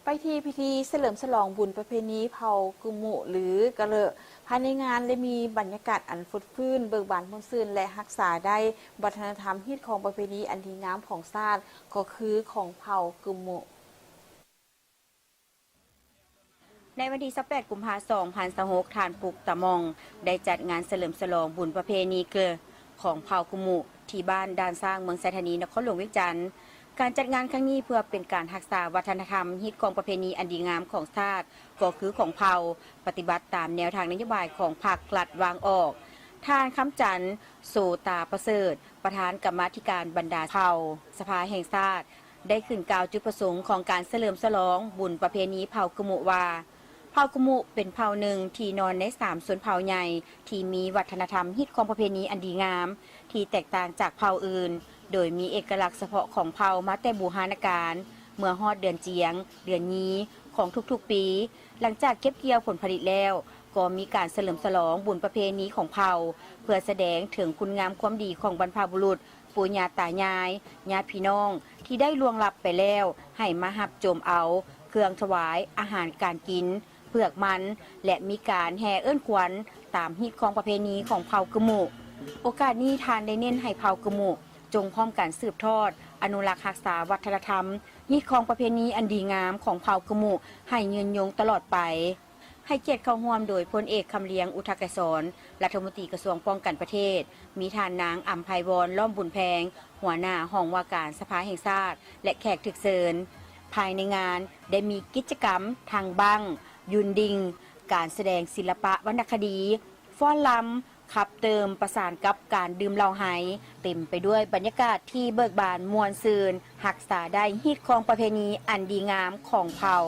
ไปที่พิธีเฉลิมฉลองบุญประเพณีเผากุมุหรือกะเลอะภายในงานได้มีบรรยากาศอันฟดฟื้นเบิกบานม่วนซื่นและรักษาได้วัฒนธรรมฮิตของประเพณีอันดีงามของชาติก็คือของเผากุมุในวันที่28 กุมภาพันธ์ 2026 ทานปุกตะมองได้จัดงานเฉลิมฉลองบุญประเพณีเกลือของเผ่ากุมุที่บ้านด่านสร้างเมืองไซธานีนครหลวงเวียงจันทร์การจัดงานครั้งนี้เพื่อเป็นการรักษาวัฒนธรรมฮิตของประเพณีอันดีงามของชาติก็คือของเผ่าปฏิบัติตามแนวทางนโยบายของพรรคกลัดวางออกท่านคำจันทร์โสตาประเสริฐประธานกรรมาธิการบรรดาเผ่าสภาแห่งชาติได้ขึ้นกล่าวจุดประสงค์ของการเฉลิมฉลองบุญประเพณีเผ่ากุมุว่าเผ่ากุมุเป็นเผ่าหนึ่งที่นอนใน3 ส่วนเผ่าใหญ่ที่มีวัฒนธรรมฮิตของประเพณีอันดีงามที่แตกต่างจากเผ่าอื่นโดยมีเอกลักษณ์เฉพาะของเผ่ามาแต่บูหาการเมื่อฮอดเดือนเจียงเดือนยีของทุกๆปีหลังจากเก็บเกี่ยวผลผลิตแล้วก็มีการเฉลิมฉลองบุญประเพณีของเผ่าเพื่อแสดงถึงคุณงามความดีของบรรพบุรุษปู่ย่าตายายญาติพี่น้องที่ได้ล่วงลับไปแล้วให้มาหับโจมเอาเครื่องถวายอาหารการกินเปลือกมันและมีการแห่เอื้อนขวัญตามฮิตของประเพณีของเผ่ากะมุโอกาสนี้ทานได้เน้นให้เผ่ากะมุจงพร้อมกันสืบทอดอนุรักษ์รักษาวัฒนธรรมฮิตของประเพณีอันดีงามของเผ่ากะมุให้ยืนยงตลอดไปให้เกียรติเข้าร่วมโดยพลเอกคำเลียงอุทกศรรัฐมนตรีกระทรวงป้องกันประเทศมีทานนางอัมไพวรล้อมบุญแพงหัวหน้าห้องว่าการสภาแห่งชาติและแขกถึกเชิญภายในงานได้มีกิจกรรมทางบังยุนดิงการแสดงศิลปะวรรณคดีฟ้อนรำขับเติมประสานกับการดื่มเหล้าไห้เต็มไปด้วยบรรยากาศที่เบิกบานมวลซืนรักษาได้ฮิตของประเพณีอันดีงามของเผ่า